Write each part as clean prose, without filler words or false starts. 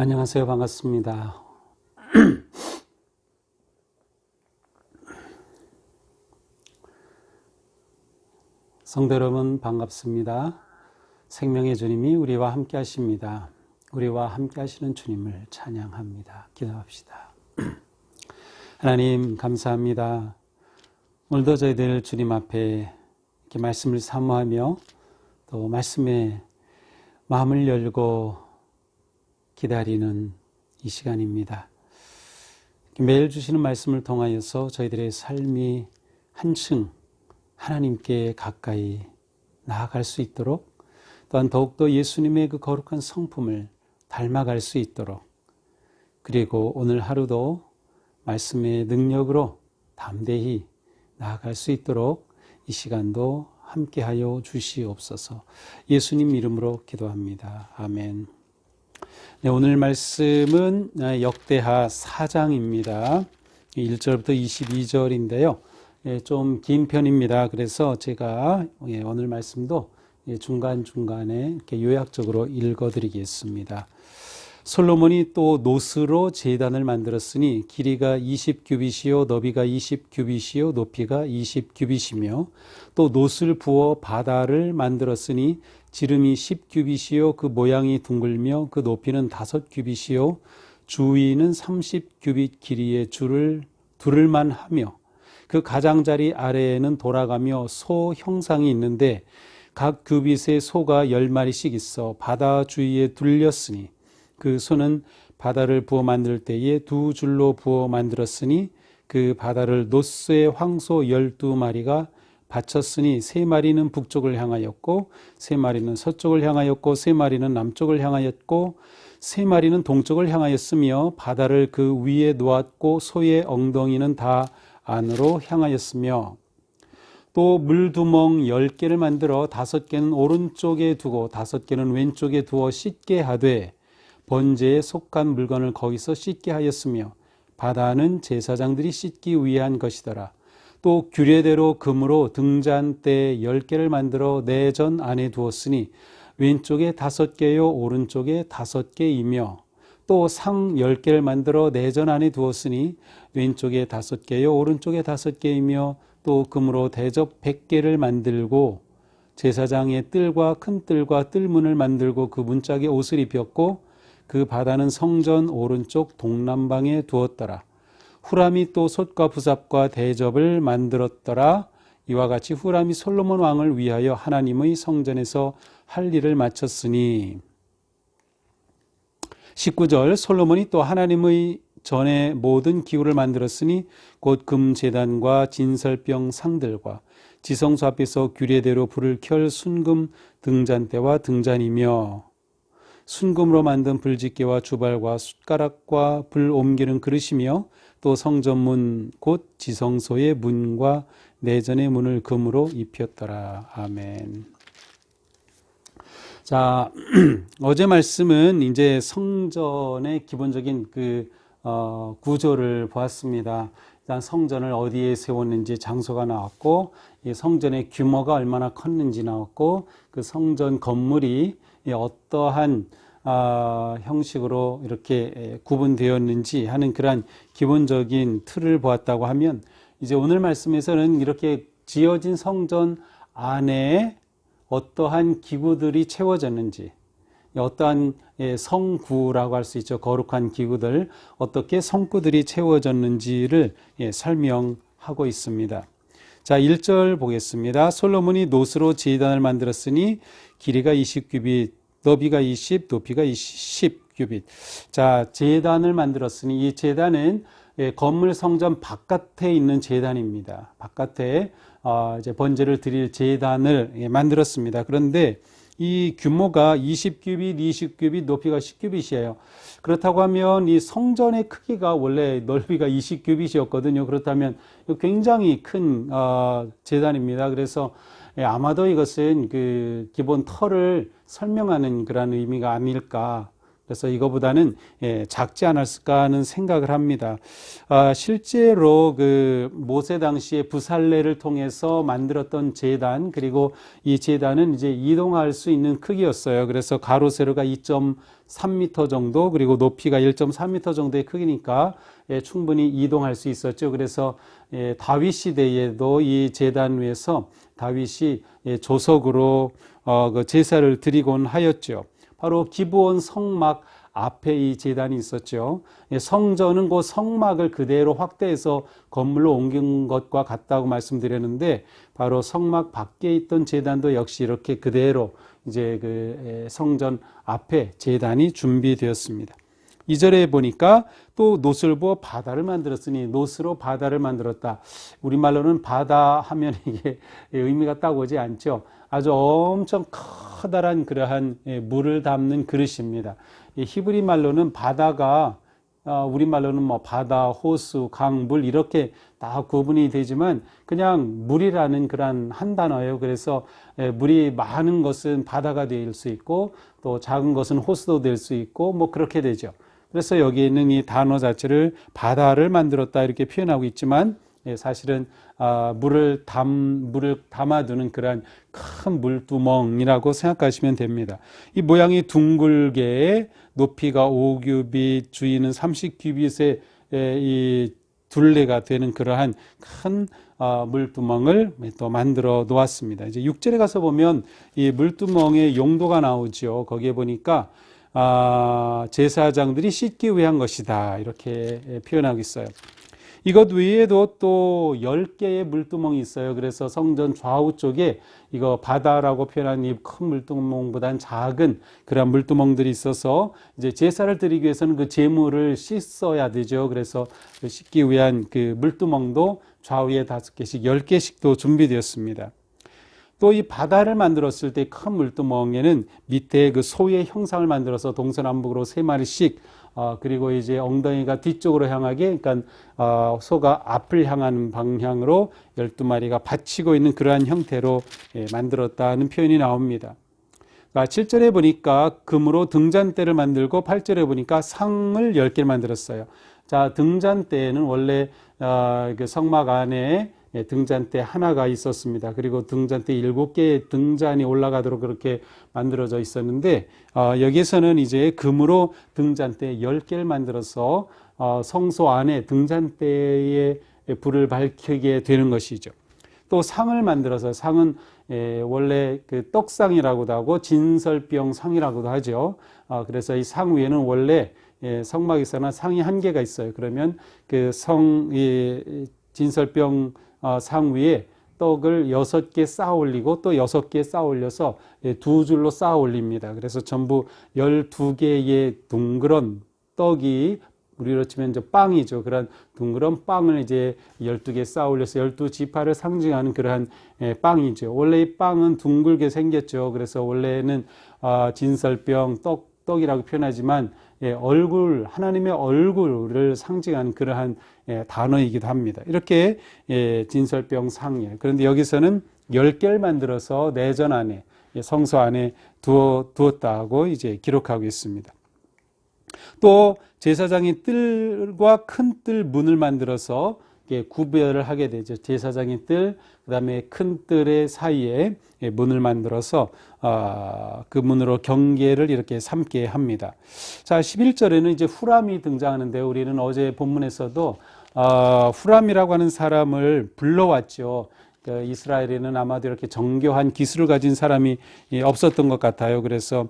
안녕하세요. 반갑습니다. 성도 여러분 반갑습니다. 생명의 주님이 우리와 함께 하십니다. 우리와 함께 하시는 주님을 찬양합니다. 기도합시다. 하나님 감사합니다. 오늘도 저희들 주님 앞에 이렇게 말씀을 사모하며 또 말씀에 마음을 열고 기다리는 이 시간입니다. 매일 주시는 말씀을 통하여서 저희들의 삶이 한층 하나님께 가까이 나아갈 수 있도록, 또한 더욱더 예수님의 그 거룩한 성품을 닮아갈 수 있도록, 그리고 오늘 하루도 말씀의 능력으로 담대히 나아갈 수 있도록 이 시간도 함께하여 주시옵소서. 예수님 이름으로 기도합니다. 아멘. 네, 오늘 말씀은 역대하 4장입니다. 1절부터 22절인데요. 좀 긴 편입니다. 그래서 제가 오늘 말씀도 중간중간에 이렇게 요약적으로 읽어드리겠습니다. 솔로몬이 또 노스로 제단을 만들었으니 길이가 20규빗이요 너비가 20규빗이요 높이가 20규빗이며 또 노스를 부어 바다를 만들었으니 지름이 10규빗이요 그 모양이 둥글며 그 높이는 5규빗이요 주위는 30규빗 길이의 줄을 두를만 하며 그 가장자리 아래에는 돌아가며 소 형상이 있는데 각 규빗에 소가 10마리씩 있어 바다 주위에 둘렸으니 그 소는 바다를 부어 만들 때에 2줄로 부어 만들었으니 그 바다를 노스의 황소 12마리가 바쳤으니 3마리는 북쪽을 향하였고 3마리는 서쪽을 향하였고 3마리는 남쪽을 향하였고 3마리는 동쪽을 향하였으며 바다를 그 위에 놓았고 소의 엉덩이는 다 안으로 향하였으며 또 물두멍 10개를 만들어 5개는 오른쪽에 두고 5개는 왼쪽에 두어 씻게 하되 번제에 속한 물건을 거기서 씻게 하였으며 바다는 제사장들이 씻기 위한 것이더라. 또 규례대로 금으로 등잔대 10개를 만들어 내전 안에 두었으니 왼쪽에 5개요 오른쪽에 5개이며 또 상 10개를 만들어 내전 안에 두었으니 왼쪽에 5개요 오른쪽에 5개이며 또 금으로 대접 100개를 만들고 제사장의 뜰과 큰 뜰과 뜰문을 만들고 그 문짝에 옷을 입혔고 그 바다는 성전 오른쪽 동남방에 두었더라. 후람이 또 솥과 부삽과 대접을 만들었더라. 이와 같이 후람이 솔로몬 왕을 위하여 하나님의 성전에서 할 일을 마쳤으니 19절 솔로몬이 또 하나님의 전에 모든 기구를 만들었으니 곧 금제단과 진설병 상들과 지성소 앞에서 규례대로 불을 켤 순금 등잔대와 등잔이며 순금으로 만든 불집게와 주발과 숟가락과 불 옮기는 그릇이며 또 성전문 곧 지성소의 문과 내전의 문을 금으로 입혔더라. 아멘. 자, 어제 말씀은 이제 성전의 기본적인 구조를 보았습니다. 일단 성전을 어디에 세웠는지 장소가 나왔고, 이 성전의 규모가 얼마나 컸는지 나왔고, 그 성전 건물이 어떠한 형식으로 이렇게 구분되었는지 하는 그러한 기본적인 틀을 보았다고 하면, 이제 오늘 말씀에서는 이렇게 지어진 성전 안에 어떠한 기구들이 채워졌는지, 어떠한 성구라고 할 수 있죠. 거룩한 기구들, 어떻게 성구들이 채워졌는지를 설명하고 있습니다. 자, 1절 보겠습니다. 솔로몬이 노스로 제단을 만들었으니 길이가 20규빗, 너비가 20, 높이가 10규빗. 자, 제단을 만들었으니 이 제단은 건물 성전 바깥에 있는 제단입니다. 바깥에 이제 번제를 드릴 제단을 만들었습니다. 그런데 이 규모가 20규빗, 20규빗, 높이가 10규빗이에요. 그렇다고 하면 이 성전의 크기가 원래 넓이가 20규빗이었거든요. 그렇다면 굉장히 큰 제단입니다. 그래서 아마도 이것은 그 기본 터를 설명하는 그런 의미가 아닐까 그래서 이거보다는 작지 않았을까 하는 생각을 합니다. 실제로 그 모세 당시에 부살레를 통해서 만들었던 제단, 그리고 이 제단은 이제 이동할 수 있는 크기였어요. 그래서 가로 세로가 2.3m 정도, 그리고 높이가 1.3m 정도의 크기니까 충분히 이동할 수 있었죠. 그래서 다윗 시대에도 이 제단 위에서 다윗이 조석으로 그 제사를 드리곤 하였죠. 바로 기브온 성막 앞에 이 제단이 있었죠. 성전은 그 성막을 그대로 확대해서 건물로 옮긴 것과 같다고 말씀드렸는데, 바로 성막 밖에 있던 제단도 역시 이렇게 그대로 이제 그 성전 앞에 제단이 준비되었습니다. 2절에 보니까 또 놋을 부어 바다를 만들었으니, 놋으로 바다를 만들었다. 우리말로는 바다 하면 이게 의미가 딱 오지 않죠. 아주 엄청 커다란 그러한 물을 담는 그릇입니다. 히브리 말로는 바다가 우리말로는 뭐 바다, 호수, 강, 물 이렇게 다 구분이 되지만 그냥 물이라는 그런 한 단어예요. 그래서 물이 많은 것은 바다가 될 수 있고, 또 작은 것은 호수도 될 수 있고, 뭐 그렇게 되죠. 그래서 여기 있는 이 단어 자체를 바다를 만들었다 이렇게 표현하고 있지만, 사실은 물을 담아두는 그러한 큰 물두멍이라고 생각하시면 됩니다. 이 모양이 둥글게 높이가 5규빗, 주위는 30규빗의 이 둘레가 되는 그러한 큰 물두멍을 또 만들어 놓았습니다. 이제 6절에 가서 보면 이 물두멍의 용도가 나오죠. 거기에 보니까 제사장들이 씻기 위한 것이다 이렇게 표현하고 있어요. 이것 외에도 또 10개의 물두멍이 있어요. 그래서 성전 좌우 쪽에 이거 바다라고 표현한 이 큰 물두멍보다는 작은 그런 물두멍들이 있어서 이제 제사를 드리기 위해서는 그 제물을 씻어야 되죠. 그래서 씻기 위한 그 물두멍도 좌우에 5개씩, 10개씩도 준비되었습니다. 또 이 바다를 만들었을 때 큰 물두멍에는 밑에 그 소의 형상을 만들어서 동서남북으로 3마리씩, 그리고 이제 엉덩이가 뒤쪽으로 향하게, 그러니까 소가 앞을 향하는 방향으로 12마리가 받치고 있는 그러한 형태로 만들었다는 표현이 나옵니다. 7절에 보니까 금으로 등잔대를 만들고, 8절에 보니까 상을 10개를 만들었어요. 자, 등잔대는 원래 그 성막 안에 등잔대 하나가 있었습니다. 그리고 등잔대 7개의 등잔이 올라가도록 그렇게 만들어져 있었는데, 여기에서는 이제 금으로 등잔대 10개를 만들어서 성소 안에 등잔대에 불을 밝히게 되는 것이죠. 또 상을 만들어서, 상은 원래 그 떡상이라고도 하고 진설병 상이라고도 하죠. 그래서 이 상 위에는 원래 성막에서는 상이 1개가 있어요. 그러면 그 진설병 상 위에 떡을 6개 쌓아 올리고 또 6개 쌓아 올려서 2줄로 쌓아 올립니다. 그래서 전부 12개의 둥그런 떡이, 우리로 치면 이제 빵이죠. 그런 둥그런 빵을 이제 12개 쌓아 올려서 12지파를 상징하는 그러한 빵이죠. 원래 이 빵은 둥글게 생겼죠. 그래서 원래는 진설병 떡이라고 표현하지만 얼굴, 하나님의 얼굴을 상징하는 그러한 단어이기도 합니다. 이렇게 진설병 상이에요. 그런데 여기서는 10개를 만들어서 내전 안에, 성소 안에 두었다고 이제 기록하고 있습니다. 또 제사장이 뜰과 큰 뜰 문을 만들어서 구별을 하게 되죠. 제사장의 뜰, 그 다음에 큰 뜰의 사이에 문을 만들어서 그 문으로 경계를 이렇게 삼게 합니다. 자, 11절에는 이제 후람이 등장하는데, 우리는 어제 본문에서도 후람이라고 하는 사람을 불러왔죠. 그 이스라엘에는 아마도 이렇게 정교한 기술을 가진 사람이 없었던 것 같아요. 그래서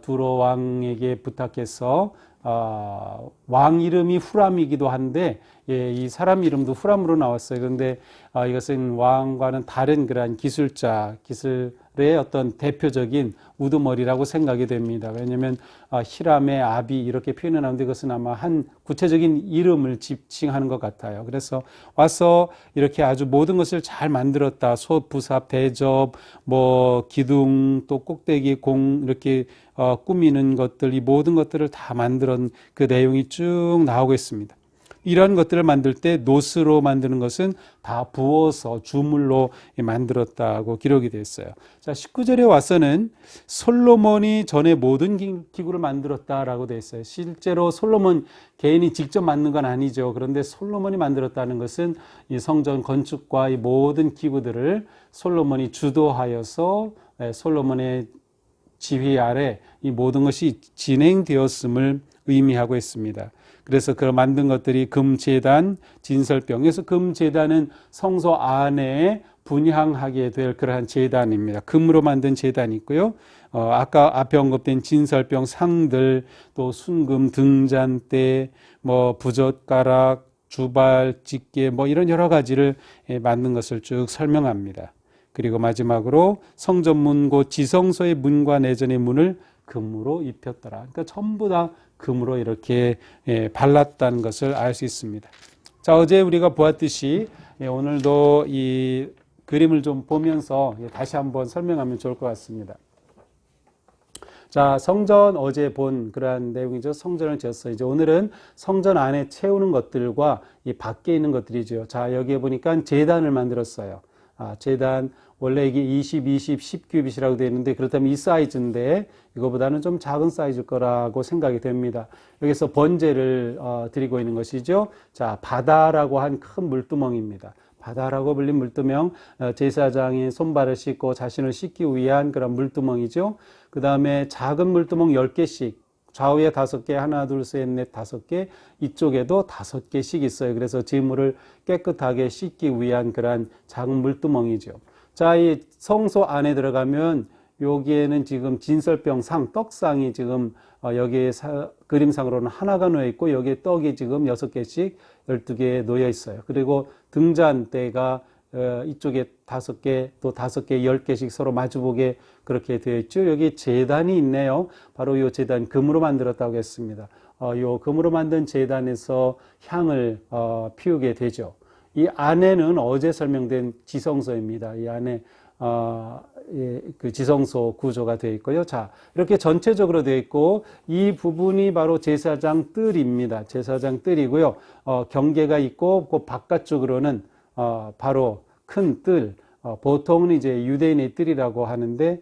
두로 왕에게 부탁해서 왕 이름이 후람이기도 한데, 이 사람 이름도 후람으로 나왔어요. 그런데 이것은 왕과는 다른 그러한 기술의 어떤 대표적인 우두머리라고 생각이 됩니다. 왜냐하면 히람의 아비 이렇게 표현하는데, 이것은 아마 한 구체적인 이름을 지칭하는 것 같아요. 그래서 와서 이렇게 아주 모든 것을 잘 만들었다. 솥, 부삽, 대접, 뭐 기둥, 또 꼭대기, 공 이렇게 꾸미는 것들, 이 모든 것들을 다 만들은 그 내용이 쭉 나오고 있습니다. 이러한 것들을 만들 때 노스로 만드는 것은 다 부어서 주물로 만들었다고 기록이 됐어요. 자, 19절에 와서는 솔로몬이 전에 모든 기구를 만들었다라고 되어 있어요. 실제로 솔로몬 개인이 직접 만든 건 아니죠. 그런데 솔로몬이 만들었다는 것은 이 성전 건축과 이 모든 기구들을 솔로몬이 주도하여서 솔로몬의 지휘 아래 이 모든 것이 진행되었음을 의미하고 있습니다. 그래서 그 만든 것들이 금제단, 진설병. 그래서 금제단은 성소 안에 분향하게 될 그러한 제단입니다. 금으로 만든 제단이 있고요. 아까 앞에 언급된 진설병 상들, 또 순금, 등잔대, 부젓가락, 주발, 집게, 이런 여러 가지를 만든 것을 쭉 설명합니다. 그리고 마지막으로 성전문 곧 지성소의 문과 내전의 문을 금으로 입혔더라. 그러니까 전부 다 금으로 이렇게 발랐다는 것을 알 수 있습니다. 자, 어제 우리가 보았듯이 오늘도 이 그림을 좀 보면서 다시 한번 설명하면 좋을 것 같습니다. 자, 성전 어제 본 그러한 내용이죠. 성전을 지었어요. 이제 오늘은 성전 안에 채우는 것들과 이 밖에 있는 것들이죠. 자, 여기에 보니까 제단을 만들었어요. 제단 원래 이게 20, 10큐빗이라고 되어 있는데 그렇다면 이 사이즈인데 이거보다는 좀 작은 사이즈일 거라고 생각이 됩니다. 여기서 번제를 드리고 있는 것이죠. 자, 바다라고 한 큰 물두멍입니다. 바다라고 불린 물두멍, 제사장이 손발을 씻고 자신을 씻기 위한 그런 물두멍이죠. 그 다음에 작은 물두멍 10개씩, 좌우에 5개, 하나, 둘, 셋, 넷, 5개, 이쪽에도 5개씩 있어요. 그래서 재물을 깨끗하게 씻기 위한 그러한 작은 물두멍이죠. 자, 이 성소 안에 들어가면 여기에는 지금 진설병 상, 떡상이 지금 여기에 그림상으로는 하나가 놓여 있고 여기에 떡이 지금 6개씩 12개 놓여 있어요. 그리고 등잔대가 이쪽에 5개, 또 5개, 10개씩 서로 마주보게 그렇게 되어 있죠. 여기 제단이 있네요. 바로 이 제단 금으로 만들었다고 했습니다. 요 금으로 만든 제단에서 향을 피우게 되죠. 이 안에는 어제 설명된 지성소입니다. 이 안에 그 지성소 구조가 되어 있고요. 자, 이렇게 전체적으로 되어 있고 이 부분이 바로 제사장 뜰입니다. 제사장 뜰이고요. 경계가 있고 그 바깥쪽으로는 바로 큰 뜰, 보통은 이제 유대인의 뜰이라고 하는데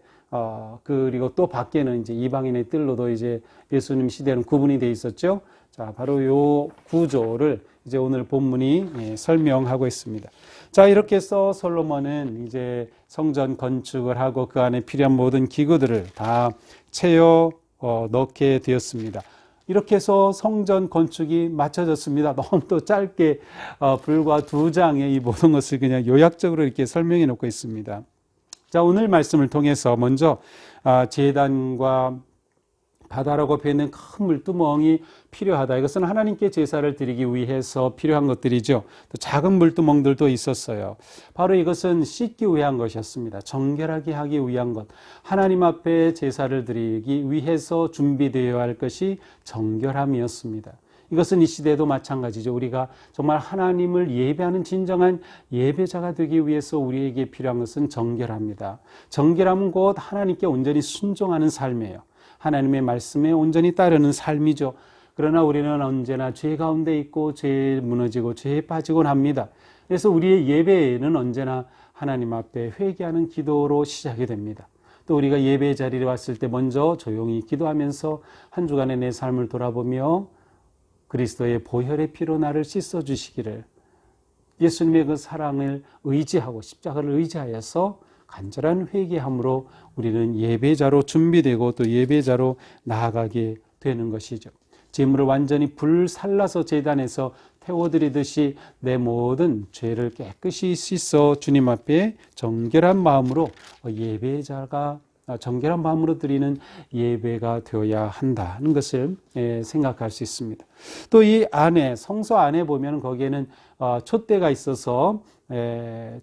그리고 또 밖에는 이제 이방인의 뜰로도 이제 예수님 시대는 구분이 되어 있었죠. 자, 바로 요 구조를 이제 오늘 본문이 설명하고 있습니다. 자, 이렇게 해서 솔로몬은 이제 성전 건축을 하고 그 안에 필요한 모든 기구들을 다 채워 넣게 되었습니다. 이렇게 해서 성전 건축이 마쳐졌습니다. 너무 또 짧게 불과 2장의 이 모든 것을 그냥 요약적으로 이렇게 설명해 놓고 있습니다. 자, 오늘 말씀을 통해서 먼저 제단과 바다라고 표현된 큰 물두멍이 필요하다. 이것은 하나님께 제사를 드리기 위해서 필요한 것들이죠. 또 작은 물두멍들도 있었어요. 바로 이것은 씻기 위한 것이었습니다. 정결하게 하기 위한 것. 하나님 앞에 제사를 드리기 위해서 준비되어야 할 것이 정결함이었습니다. 이것은 이 시대도 마찬가지죠. 우리가 정말 하나님을 예배하는 진정한 예배자가 되기 위해서 우리에게 필요한 것은 정결합니다. 정결함은 곧 하나님께 온전히 순종하는 삶이에요. 하나님의 말씀에 온전히 따르는 삶이죠. 그러나 우리는 언제나 죄 가운데 있고 죄에 무너지고 죄에 빠지곤 합니다. 그래서 우리의 예배는 언제나 하나님 앞에 회개하는 기도로 시작이 됩니다. 또 우리가 예배 자리에 왔을 때 먼저 조용히 기도하면서 한 주간의 내 삶을 돌아보며 그리스도의 보혈의 피로 나를 씻어주시기를, 예수님의 그 사랑을 의지하고 십자가를 의지하여서 간절한 회개함으로 우리는 예배자로 준비되고 또 예배자로 나아가게 되는 것이죠. 제물을 완전히 불살라서 제단에서 태워드리듯이 내 모든 죄를 깨끗이 씻어 주님 앞에 정결한 마음으로 정결한 마음으로 드리는 예배가 되어야 한다는 것을 생각할 수 있습니다. 또 이 안에, 성소 안에 보면 거기에는 촛대가 있어서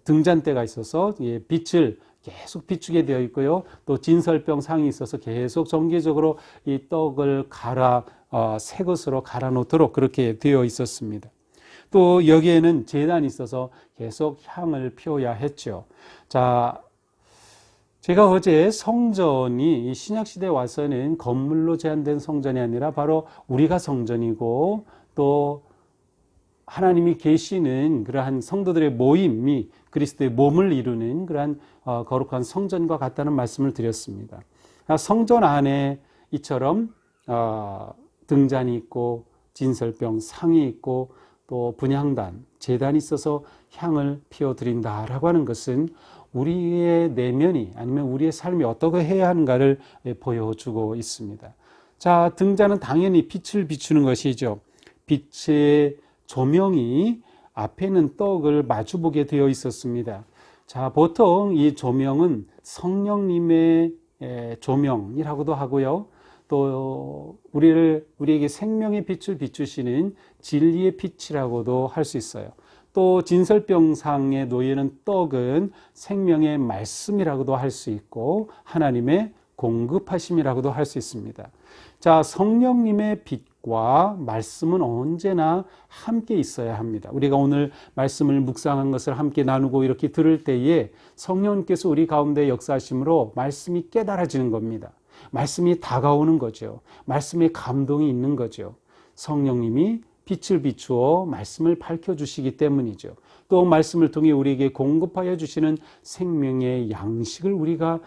등잔대가 있어서 빛을 계속 비추게 되어 있고요. 또 진설병 상이 있어서 계속 정기적으로 이 떡을 새 것으로 갈아 놓도록 그렇게 되어 있었습니다. 또 여기에는 제단이 있어서 계속 향을 피워야 했죠. 자, 제가 어제 성전이 신약시대에 와서는 건물로 제한된 성전이 아니라 바로 우리가 성전이고 또 하나님이 계시는 그러한 성도들의 모임이 그리스도의 몸을 이루는 그러한 거룩한 성전과 같다는 말씀을 드렸습니다. 성전 안에 이처럼 등잔이 있고 진설병 상이 있고 또 분향단, 제단이 있어서 향을 피워드린다라고 하는 것은 우리의 내면이 아니면 우리의 삶이 어떻게 해야 하는가를 보여주고 있습니다. 자, 등잔은 당연히 빛을 비추는 것이죠. 빛의 조명이 앞에 있는 떡을 마주보게 되어 있었습니다. 자, 보통 이 조명은 성령님의 조명이라고도 하고요. 또 우리에게 생명의 빛을 비추시는 진리의 빛이라고도 할 수 있어요. 또 진설병상에 놓이는 떡은 생명의 말씀이라고도 할 수 있고 하나님의 공급하심이라고도 할 수 있습니다. 자, 성령님의 빛과 말씀은 언제나 함께 있어야 합니다. 우리가 오늘 말씀을 묵상한 것을 함께 나누고 이렇게 들을 때에 성령님께서 우리 가운데 역사하심으로 말씀이 깨달아지는 겁니다. 말씀이 다가오는 거죠. 말씀에 감동이 있는 거죠. 성령님이 빛을 비추어 말씀을 밝혀주시기 때문이죠. 또 말씀을 통해 우리에게 공급하여 주시는 생명의 양식을 우리가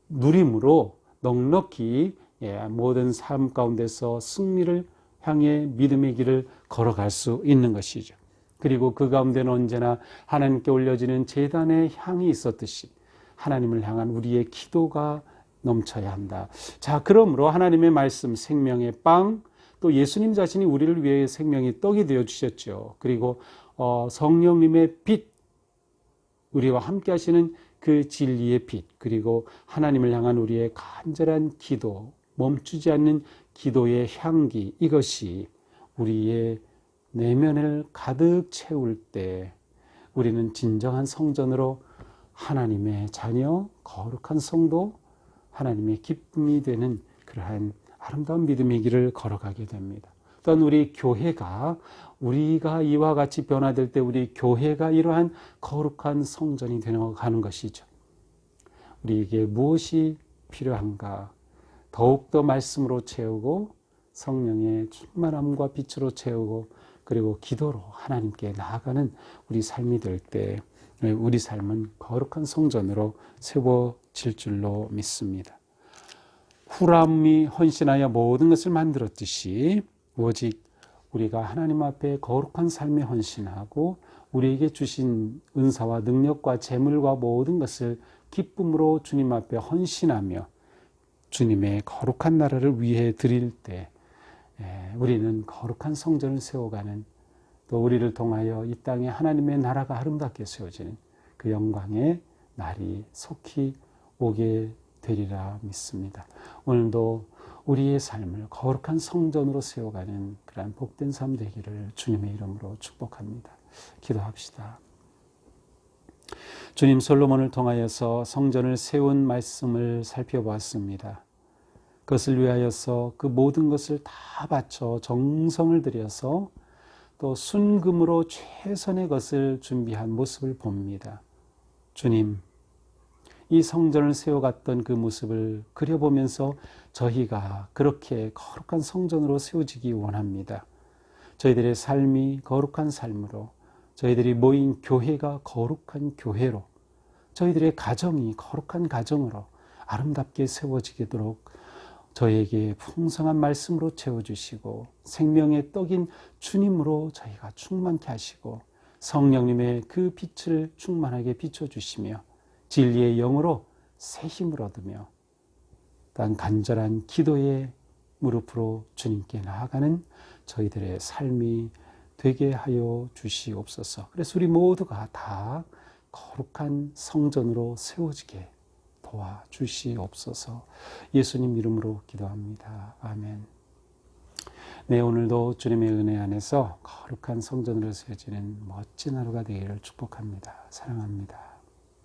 누림으로 넉넉히 모든 삶 가운데서 승리를 향해 믿음의 길을 걸어갈 수 있는 것이죠. 그리고 그 가운데는 언제나 하나님께 올려지는 제단의 향이 있었듯이 하나님을 향한 우리의 기도가 넘쳐야 한다. 자, 그러므로 하나님의 말씀, 생명의 빵, 또 예수님 자신이 우리를 위해 생명의 떡이 되어 주셨죠. 그리고 성령님의 빛, 우리와 함께 하시는 그 진리의 빛, 그리고 하나님을 향한 우리의 간절한 기도, 멈추지 않는 기도의 향기, 이것이 우리의 내면을 가득 채울 때 우리는 진정한 성전으로 하나님의 자녀, 거룩한 성도, 하나님의 기쁨이 되는 그러한 아름다운 믿음의 길을 걸어가게 됩니다. 또한 우리 교회가 우리가 이와 같이 변화될 때 우리 교회가 이러한 거룩한 성전이 되어가는 것이죠. 우리에게 무엇이 필요한가? 더욱더 말씀으로 채우고 성령의 충만함과 빛으로 채우고 그리고 기도로 하나님께 나아가는 우리 삶이 될 때 우리 삶은 거룩한 성전으로 세워질 줄로 믿습니다. 후람이 헌신하여 모든 것을 만들었듯이 오직 우리가 하나님 앞에 거룩한 삶에 헌신하고 우리에게 주신 은사와 능력과 재물과 모든 것을 기쁨으로 주님 앞에 헌신하며 주님의 거룩한 나라를 위해 드릴 때 우리는 거룩한 성전을 세워가는 또 우리를 통하여 이 땅에 하나님의 나라가 아름답게 세워지는 그 영광의 날이 속히 오게 되리라 믿습니다. 오늘도 우리의 삶을 거룩한 성전으로 세워가는 그러한 복된 삶 되기를 주님의 이름으로 축복합니다. 기도합시다. 주님, 솔로몬을 통하여서 성전을 세운 말씀을 살펴보았습니다. 그것을 위하여서 그 모든 것을 다 바쳐 정성을 들여서 또 순금으로 최선의 것을 준비한 모습을 봅니다. 주님, 이 성전을 세워갔던 그 모습을 그려보면서 저희가 그렇게 거룩한 성전으로 세워지기 원합니다. 저희들의 삶이 거룩한 삶으로, 저희들이 모인 교회가 거룩한 교회로, 저희들의 가정이 거룩한 가정으로 아름답게 세워지도록 저희에게 풍성한 말씀으로 채워주시고 생명의 떡인 주님으로 저희가 충만케 하시고 성령님의 그 빛을 충만하게 비춰주시며 진리의 영으로 새 힘을 얻으며 또한 간절한 기도의 무릎으로 주님께 나아가는 저희들의 삶이 되게 하여 주시옵소서. 그래서 우리 모두가 다 거룩한 성전으로 세워지게 도와주시옵소서. 예수님 이름으로 기도합니다. 아멘. 네, 오늘도 주님의 은혜 안에서 거룩한 성전으로 세워지는 멋진 하루가 되기를 축복합니다. 사랑합니다.